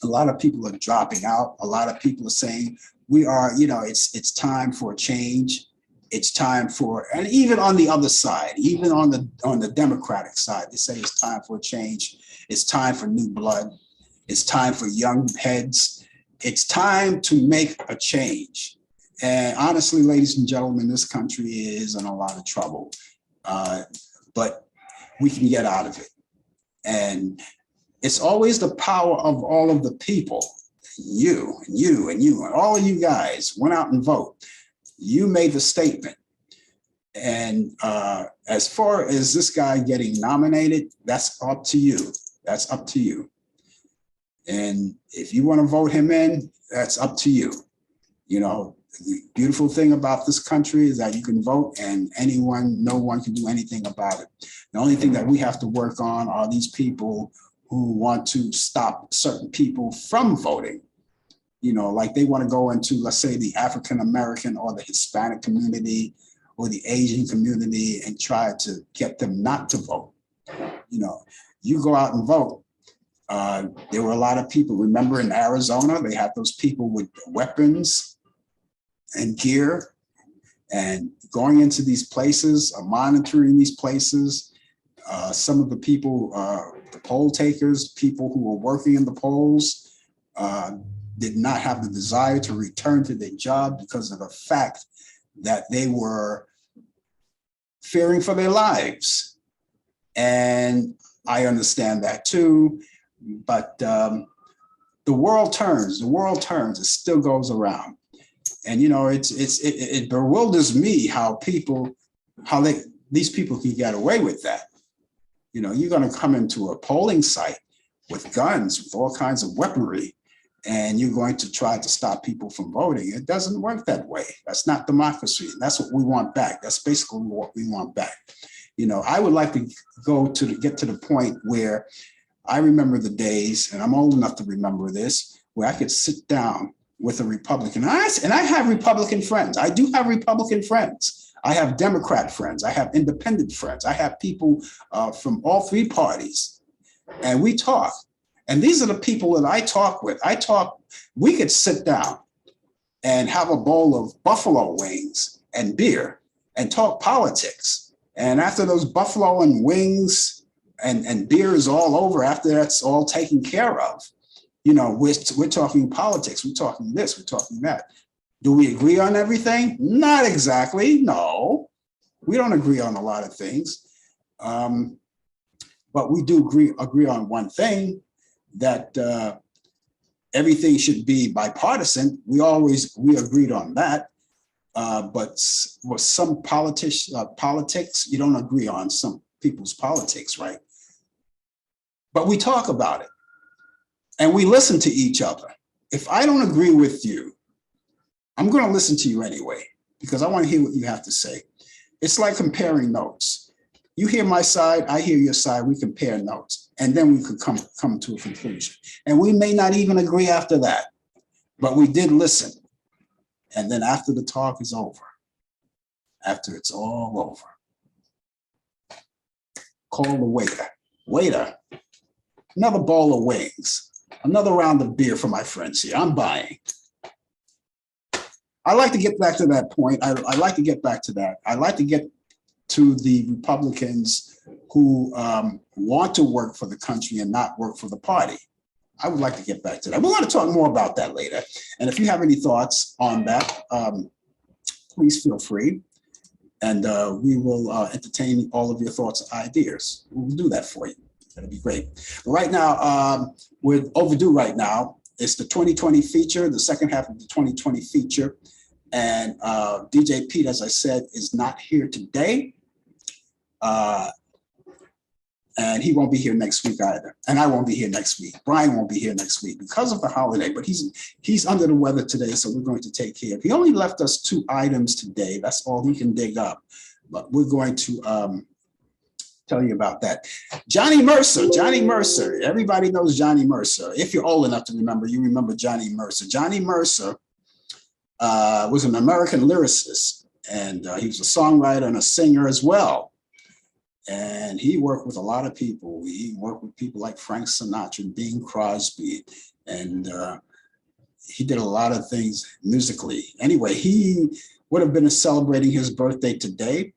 A lot of people are dropping out. A lot of people are saying, we are, you know, it's time for a change. It's time for, and even on the other side, even on the Democratic side, they say it's time for a change. It's time for new blood. It's time for young heads. It's time to make a change. And honestly, ladies and gentlemen, this country is in a lot of trouble, but we can get out of it. And it's always the power of all of the people. You and you and you and all of you guys went out and vote. You made the statement. And as far as this guy getting nominated, that's up to you. That's up to you. And if you want to vote him in, that's up to you. You know, the beautiful thing about this country is that you can vote, and no one can do anything about it. The only thing that we have to work on are these people who want to stop certain people from voting. You know, like they want to go into, let's say, the African-American or the Hispanic community or the Asian community and try to get them not to vote. You know, you go out and vote. There were a lot of people, remember in Arizona, they had those people with weapons and gear and going into these places, monitoring these places. Some of the people, the poll takers, people who were working in the polls, did not have the desire to return to their job because of the fact that they were fearing for their lives. And I understand that too, but the world turns, it still goes around. And, you know, it bewilders me how these people can get away with that. You know, you're going to come into a polling site with guns, with all kinds of weaponry, and you're going to try to stop people from voting. It doesn't work that way. That's not democracy. That's what we want back. That's basically what we want back. You know, I would like to get to the point where I remember the days, and I'm old enough to remember this, where I could sit down with a Republican. And I have Republican friends. I do have Republican friends. I have Democrat friends. I have independent friends. I have people from all three parties. And we talk. And these are the people that I talk with. We could sit down and have a bowl of buffalo wings and beer and talk politics. And after those buffalo and wings and beer is all over, after that's all taken care of, you know, we're talking politics, we're talking this, we're talking that. Do we agree on everything? Not exactly, no. We don't agree on a lot of things. But we do agree on one thing, that everything should be bipartisan. We agreed on that. But with some politics, you don't agree on some people's politics, right? But we talk about it and we listen to each other. If I don't agree with you, I'm going to listen to you anyway, because I want to hear what you have to say. It's like comparing notes. You hear my side, I hear your side, we compare notes, and then we could come to a conclusion. And we may not even agree after that, but we did listen. And then after the talk is over, after it's all over, call the waiter. Waiter, another bowl of wings, another round of beer for my friends here. I'm buying. I like to get back to that point. I like to get back to that. I like to get to the Republicans who want to work for the country and not work for the party. I would like to get back to that. We're going to talk more about that later. And if you have any thoughts on that, please feel free. And we will entertain all of your thoughts and ideas. We'll do that for you. That'll be great. But right now, we're overdue right now. It's the 2020 feature, the second half of the 2020 feature. And DJ Pete, as I said, is not here today. And he won't be here next week either. And I won't be here next week. Brian won't be here next week because of the holiday, but he's under the weather today, so we're going to take care of. He only left us 2 items today. That's all he can dig up. But we're going to tell you about that. Johnny Mercer. Everybody knows Johnny Mercer. If you're old enough to remember, you remember Johnny Mercer. Johnny Mercer was an American lyricist, and he was a songwriter and a singer as well. And he worked with a lot of people. He worked with people like Frank Sinatra and Bing Crosby, and he did a lot of things musically. Anyway, he would have been celebrating his birthday today.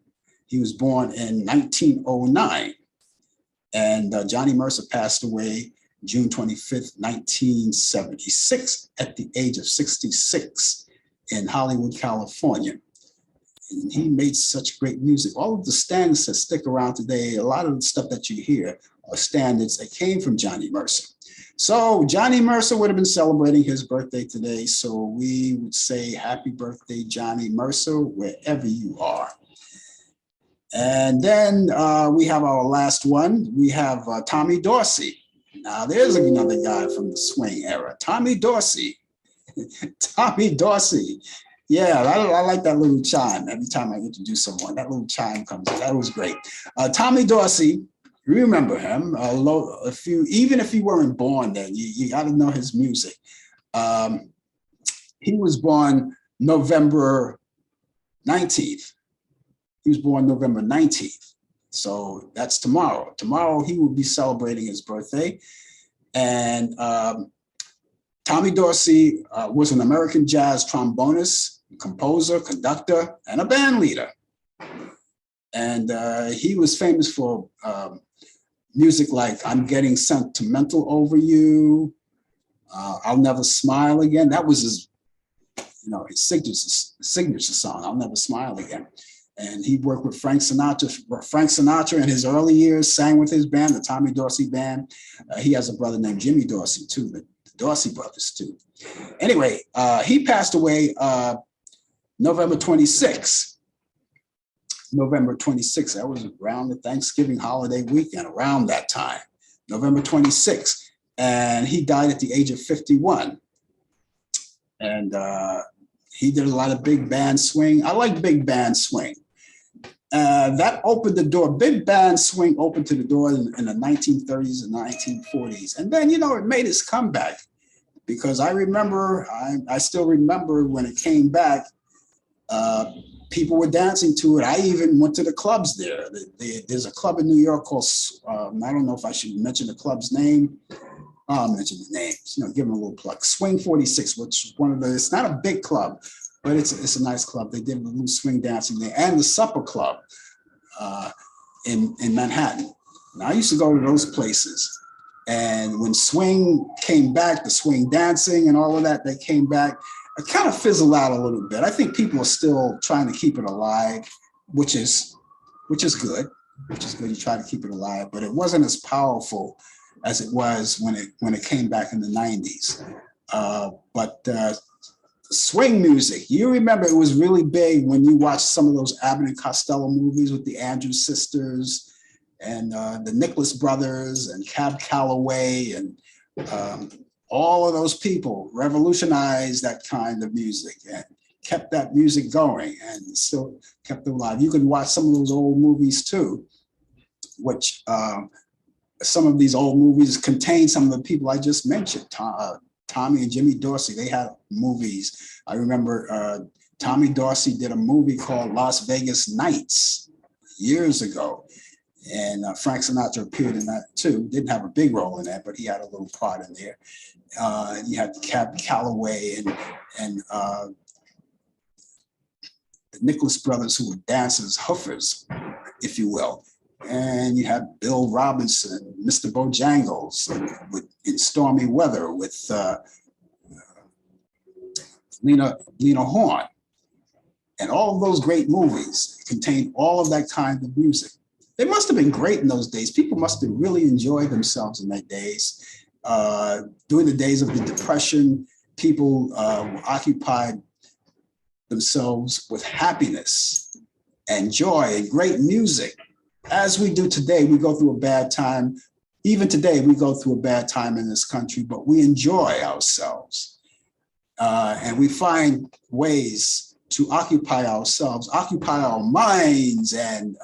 He was born in 1909, and Johnny Mercer passed away June 25th, 1976, at the age of 66 in Hollywood, California. And he made such great music. All of the standards that stick around today, a lot of the stuff that you hear are standards that came from Johnny Mercer. So Johnny Mercer would have been celebrating his birthday today. So we would say happy birthday, Johnny Mercer, wherever you are. And then we have our last one. We have Tommy Dorsey. Now there's another guy from the swing era, Tommy Dorsey. Tommy Dorsey. Yeah, I like that little chime. Every time I introduce someone, that little chime comes in. That was great. Tommy Dorsey, remember him. Even if you weren't born then, you got to know his music. He was born November 19th. He was born November 19th. So that's tomorrow. Tomorrow he will be celebrating his birthday. And Tommy Dorsey was an American jazz trombonist, composer, conductor, and a band leader. And he was famous for music like I'm Getting Sentimental Over You, I'll Never Smile Again. That was his signature song, I'll Never Smile Again. And he worked with Frank Sinatra. Frank Sinatra in his early years sang with his band, the Tommy Dorsey Band. He has a brother named Jimmy Dorsey too, the Dorsey brothers too. Anyway, he passed away November 26th. November 26th, that was around the Thanksgiving holiday weekend, around that time, November 26th. And he died at the age of 51. And he did a lot of big band swing. I like big band swing. That opened the door. Big band swing opened to the door in the 1930s and 1940s. And then, it made its comeback, because I still remember when it came back, people were dancing to it. I even went to the clubs there. There's a club in New York called, I don't know if I should mention the club's name. I'll mention the names, give them a little plug. Swing 46, which it's not a big club, but it's a nice club. They did a little swing dancing there, and the Supper Club in Manhattan. Now, I used to go to those places, and when swing came back, the swing dancing and all of that, they came back. It kind of fizzled out a little bit. I think people are still trying to keep it alive, which is good. You try to keep it alive, but it wasn't as powerful as it was when it came back in the 90s. But swing music, you remember it was really big when you watched some of those Abbott and Costello movies with the Andrews sisters and the Nicholas brothers and Cab Calloway, and all of those people revolutionized that kind of music and kept that music going and still kept it alive. You can watch some of those old movies too, which some of these old movies contain some of the people I just mentioned. Tommy and Jimmy Dorsey, they had movies. I remember Tommy Dorsey did a movie called Las Vegas Nights years ago. And Frank Sinatra appeared in that too. Didn't have a big role in that, but he had a little part in there. You had Cab Calloway and the Nicholas brothers, who were dancers, hoofers, if you will. And you had Bill Robinson, Mr. Bojangles, in Stormy Weather with Lena Horne. And all of those great movies contained all of that kind of music. They must have been great in those days. People must have really enjoyed themselves in those days. During the days of the Depression, people occupied themselves with happiness and joy and great music. As we do today, we go through a bad time. Even today, we go through a bad time in this country, but we enjoy ourselves. And we find ways to occupy ourselves, occupy our minds, and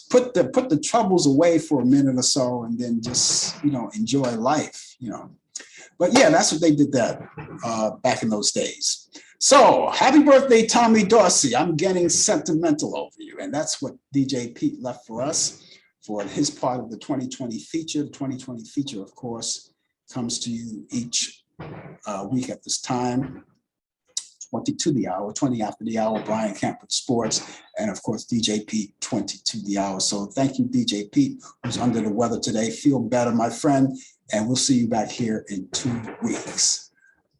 put the troubles away for a minute or so, and then just, enjoy life, But yeah, that's what they did that back in those days. So happy birthday, Tommy Dorsey. I'm getting sentimental over you. And that's what DJ Pete left for us for his part of the 2020 feature. The 2020 feature, of course, comes to you each week at this time. 20 to the hour, 20 after the hour, Brian Camp with sports, and of course, DJ Pete, 20 to the hour. So thank you, DJ Pete, who's under the weather today. Feel better, my friend, and we'll see you back here in 2 weeks.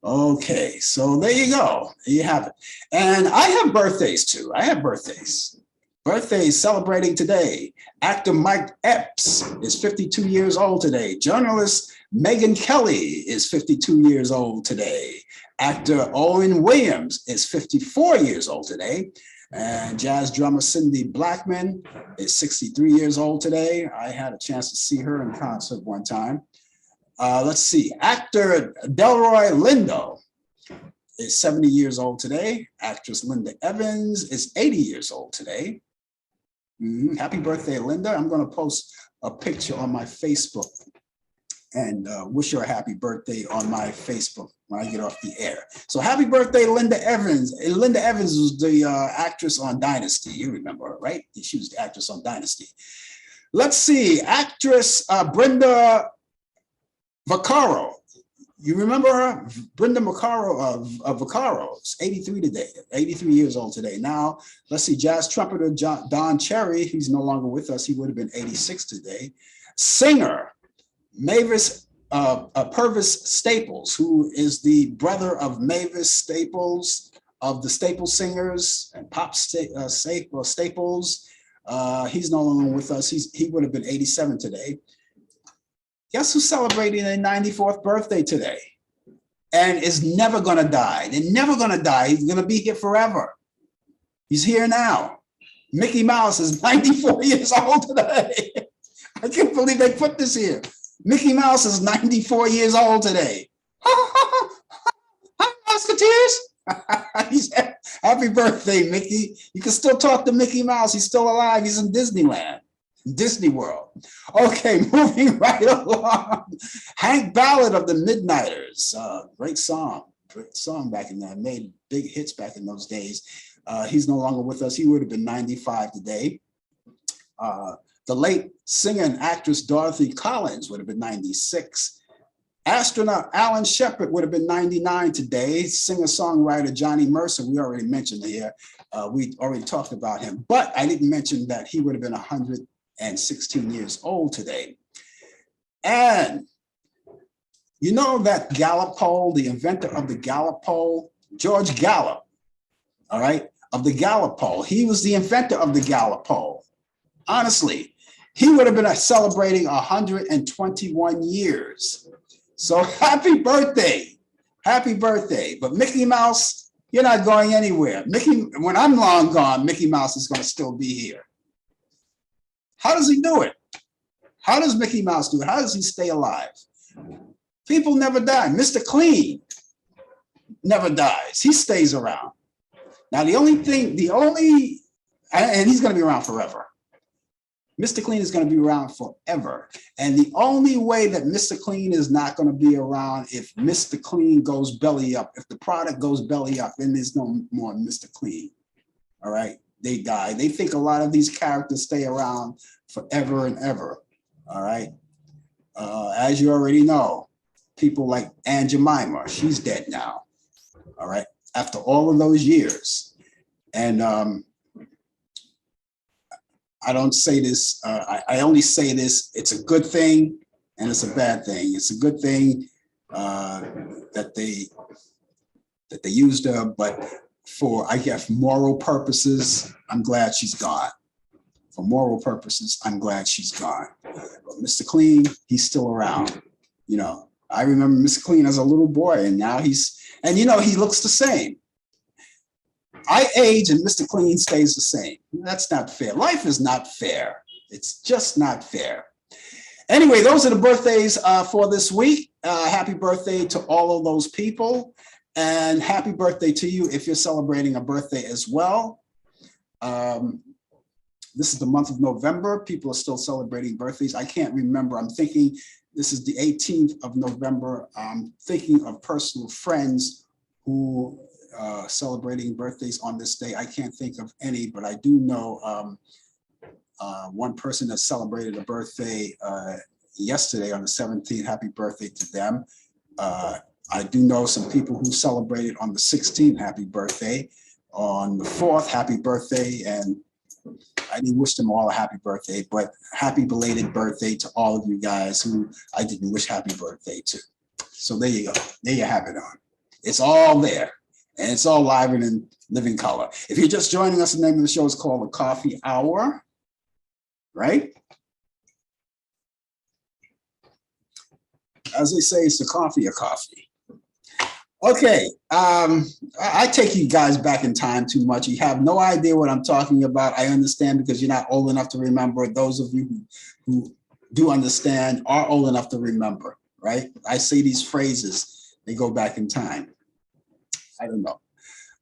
Okay, so there you go. There you have it. And I have birthdays too. I have birthdays. Birthdays celebrating today. Actor Mike Epps is 52 years old today. Journalist Megyn Kelly is 52 years old today. Actor Owen Williams is 54 years old today. And jazz drummer Cindy Blackman is 63 years old today. I had a chance to see her in concert one time. Let's see, actor Delroy Lindo is 70 years old today. Actress Linda Evans is 80 years old today. Happy birthday, Linda. I'm going to post a picture on my Facebook and wish her a happy birthday on my Facebook when I get off the air. So happy birthday, Linda Evans. Linda Evans was the actress on Dynasty. You remember her, right? She was the actress on Dynasty. Let's see, actress Brenda Vaccaro. You remember her? Brenda Vaccaro of Vaccaro's, 83 today, 83 years old today. Now, let's see, jazz trumpeter Don Cherry, he's no longer with us. He would have been 86 today. Singer Mavis Purvis Staples, who is the brother of Mavis Staples of the Staples Singers and Staples. He's no longer with us. He would have been 87 today. Guess who's celebrating their 94th birthday today? And is never gonna die. They're never gonna die. He's gonna be here forever. He's here now. Mickey Mouse is 94 years old today. I can't believe they put this here. Mickey Mouse is 94 years old today. Hi, Musketeers. Happy birthday, Mickey. You can still talk to Mickey Mouse. He's still alive. He's in Disneyland, Disney World. Okay, moving right along. Hank Ballard of the Midnighters. Great song back in that. Made big hits back in those days. He's no longer with us. He would have been 95 today. The late singer and actress Dorothy Collins would have been 96. Astronaut Allan Shepard would have been 99 today. Singer-songwriter Johnny Mercer, we already mentioned here. We already talked about him, but I didn't mention that he would have been 116 years old today. And you know that Gallup poll, the inventor of the Gallup poll, George Gallup, all right, of the Gallup poll. He was the inventor of the Gallup poll. Honestly, he would have been celebrating 121 years. So happy birthday. Happy birthday. But Mickey Mouse, you're not going anywhere. When I'm long gone, Mickey Mouse is going to still be here. How does he do it? How does Mickey Mouse do it? How does he stay alive? People never die. Mr. Clean never dies. He stays around. Now, and he's going to be around forever. Mr. Clean is going to be around forever. And the only way that Mr. Clean is not going to be around if Mr. Clean goes belly up. If the product goes belly up, then there's no more Mr. Clean. All right, they die. They think a lot of these characters stay around forever and ever. All right. As you already know, people like Aunt Jemima, she's dead now. All right, after all of those years. And I don't say this, I only say this, it's a good thing and it's a bad thing. It's a good thing that they used her, but for, I guess, moral purposes, I'm glad she's gone. For moral purposes, I'm glad she's gone. But Mr. Clean, he's still around. You know, I remember Mr. Clean as a little boy, and now he looks the same. I age and Mr. Clean stays the same. That's not fair. Life is not fair. It's just not fair. Anyway, those are the birthdays for this week. Happy birthday to all of those people. And happy birthday to you if you're celebrating a birthday as well. This is the month of November. People are still celebrating birthdays. I can't remember. I'm thinking this is the 18th of November. I'm thinking of personal friends who celebrating birthdays on this day. I can't think of any, but I do know one person that celebrated a birthday yesterday on the 17th. Happy birthday to them. I do know some people who celebrated on the 16th. Happy birthday. On the 4th, happy birthday. And I didn't wish them all a happy birthday, but happy belated birthday to all of you guys who I didn't wish happy birthday to. So there you go. There you have it on. It's all there. And it's all live and in living color. If you're just joining us, the name of the show is called The Coffee Hour, right? As they say, it's the coffee of coffee. Okay, I take you guys back in time too much. You have no idea what I'm talking about. I understand because you're not old enough to remember. Those of you who do understand are old enough to remember, right? I say these phrases, they go back in time. I don't know.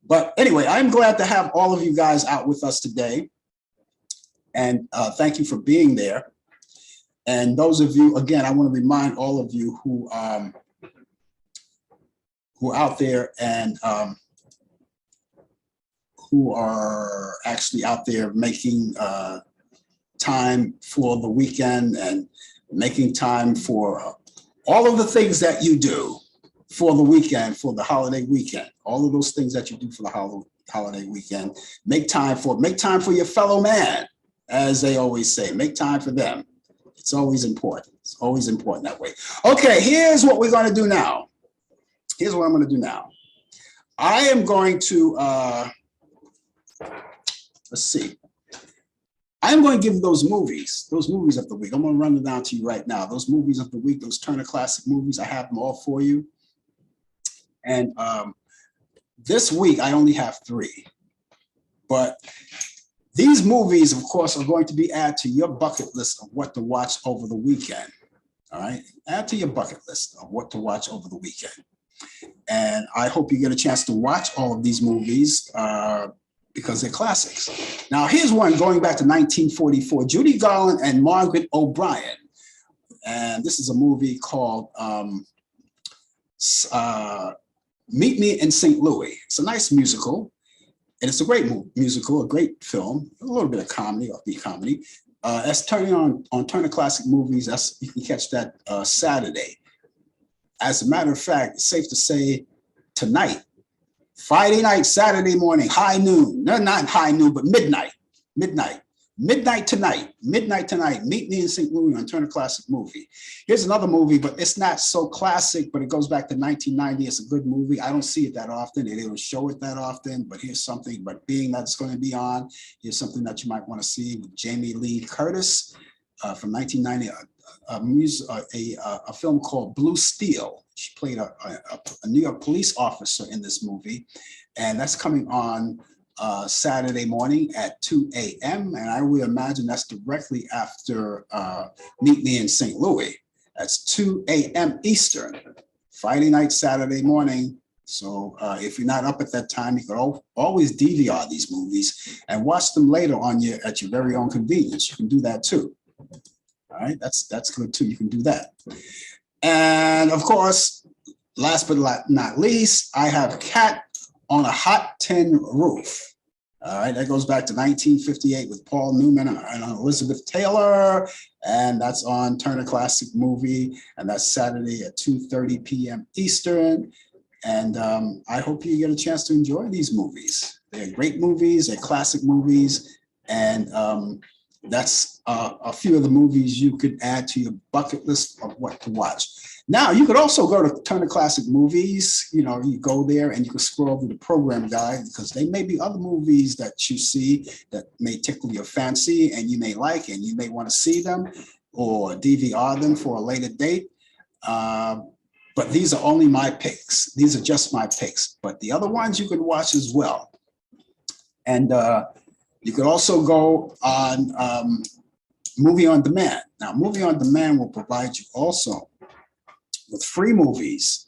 But anyway, I'm glad to have all of you guys out with us today. And thank you for being there. And those of you, again, I want to remind all of you who are out there and who are actually out there making time for the weekend and making time for all of the things that you do for the weekend, for the holiday weekend, all of those things that you do for the holiday weekend. Make time for your fellow man, as they always say. Make time for them. It's always important. It's always important that way. Okay, here's what we're going to do now. Here's what I'm going to do now. I am going to, let's see. I'm going to give those movies of the week. I'm going to run them down to you right now. Those movies of the week, those Turner Classic movies, I have them all for you. And this week, I only have 3. But these movies, of course, are going to be added to your bucket list of what to watch over the weekend. All right? Add to your bucket list of what to watch over the weekend. And I hope you get a chance to watch all of these movies because they're classics. Now, here's one going back to 1944, Judy Garland and Margaret O'Brien. And this is a movie called Meet Me in St. Louis. It's a nice musical, and it's a great musical, a great film, a little bit of comedy, upbeat comedy. That's turning on Turner Classic Movies. You can catch that Saturday. As a matter of fact, it's safe to say tonight, Friday night, Saturday morning, high noon. No, not high noon, but midnight tonight, Meet Me in St. Louis on Turner Classic Movie. Here's another movie, but it's not so classic, but it goes back to 1990. It's a good movie. I don't see it that often. They don't show it that often, but here's something, but being that it's going to be on, here's something that you might want to see with Jamie Lee Curtis from 1990, a film called Blue Steel. She played a New York police officer in this movie, and that's coming on Saturday morning at 2 a.m. And I would imagine that's directly after Meet Me in St. Louis. That's 2 a.m. Eastern, Friday night, Saturday morning. So if you're not up at that time, you can always DVR these movies and watch them later on at your very own convenience. You can do that too. All right, that's good too. You can do that. And of course, last but not least, I have Cat on a Hot Tin Roof. All right, that goes back to 1958 with Paul Newman and Elizabeth Taylor, and that's on Turner Classic Movie, and that's Saturday at 2:30 p.m. Eastern. And I hope you get a chance to enjoy these movies. They're great movies, they're classic movies, and that's a few of the movies you could add to your bucket list of what to watch. Now, you could also go to Turner Classic Movies. You know, you go there and you can scroll through the program guide because there may be other movies that you see that may tickle your fancy and you may like, and you may want to see them or DVR them for a later date. But these are only my picks. These are just my picks. But the other ones you can watch as well. And you could also go on Movie on Demand. Now, Movie on Demand will provide you also with free movies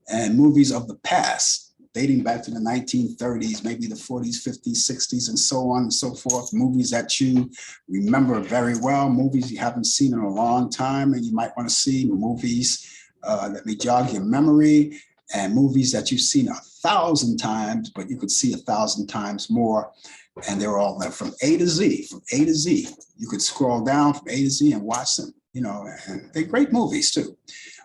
and movies of the past, dating back to the 1930s, maybe the 40s, 50s, 60s, and so on and so forth. Movies that you remember very well, movies you haven't seen in a long time and you might want to see, movies that may jog your memory, and movies that you've seen 1,000 times, but you could see 1,000 times more. And they're all from A to Z, from A to Z. You could scroll down from A to Z and watch them, you know, and they're great movies too.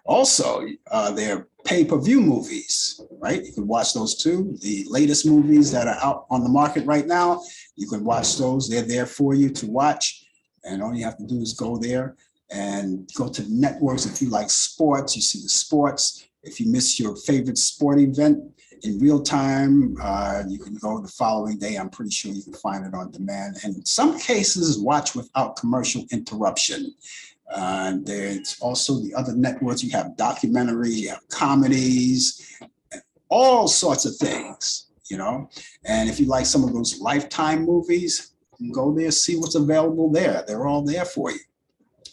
Also, they're pay-per-view movies, right? You can watch those too. The latest movies that are out on the market right now, you can watch those. They're there for you to watch. And all you have to do is go there and go to the networks. If you like sports, you see the sports. If you miss your favorite sport event in real time, you can go the following day. I'm pretty sure you can find it on demand. And in some cases, watch without commercial interruption. And there's also the other networks. You have documentaries, you have comedies, all sorts of things, you know. And if you like some of those Lifetime movies, you can go there, see what's available there. They're all there for you.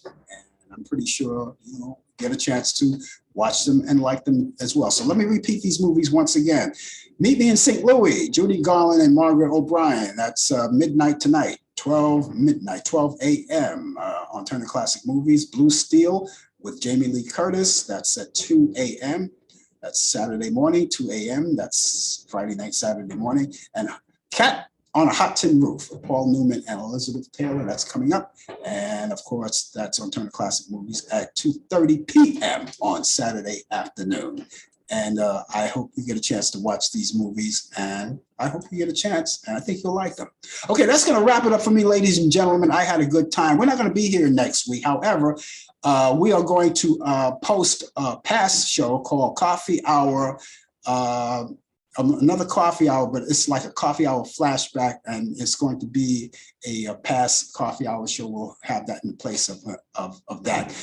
And I'm pretty sure, you know, get a chance to watch them and like them as well. So let me repeat these movies once again. Meet Me in St. Louis, Judy Garland and Margaret O'Brien. That's midnight tonight. 12 a.m. On Turner Classic Movies. Blue Steel with Jamie Lee Curtis. That's at 2 a.m. That's Saturday morning, 2 a.m. That's Friday night, Saturday morning. And Cat on a Hot Tin Roof with Paul Newman and Elizabeth Taylor. That's coming up. And of course, that's on Turner Classic Movies at 2:30 p.m. on Saturday afternoon. And I hope you get a chance to watch these movies, and I hope you get a chance, and I think you'll like them. Okay, that's going to wrap it up for me, ladies and gentlemen. I had a good time. We're not going to be here next week. However, we are going to post a past show called Coffee Hour, another coffee hour, but it's like a coffee hour flashback, and it's going to be a past coffee hour show. We'll have that in place of that.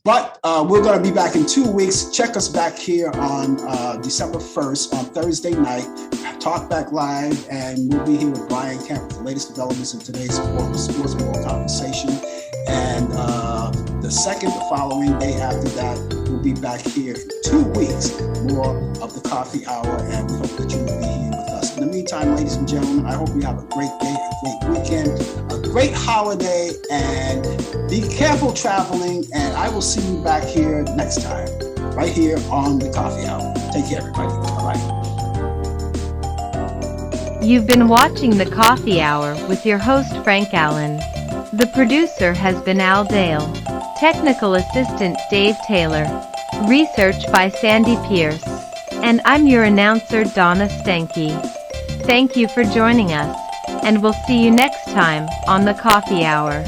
But we're going to be back in 2 weeks. Check us back here on December 1st on Thursday night. Talk Back Live, and we'll be here with Brian Kemp with the latest developments in today's sports world conversation. And the following day after that, we'll be back here in 2 weeks, more of the coffee hour, and we hope that you will be here with us. In the meantime, ladies and gentlemen, I hope you have a great day, a great weekend, a great holiday, and be careful traveling, and I will see you back here next time, right here on the coffee hour. Take care, everybody. Bye-bye. You've been watching the Coffee Hour with your host Frank Allan. The producer has been Al Dale. Technical assistant Dave Taylor. Research by Sandy Pierce. And I'm your announcer Donna Stenke. Thank you for joining us, and we'll see you next time on the Coffee Hour.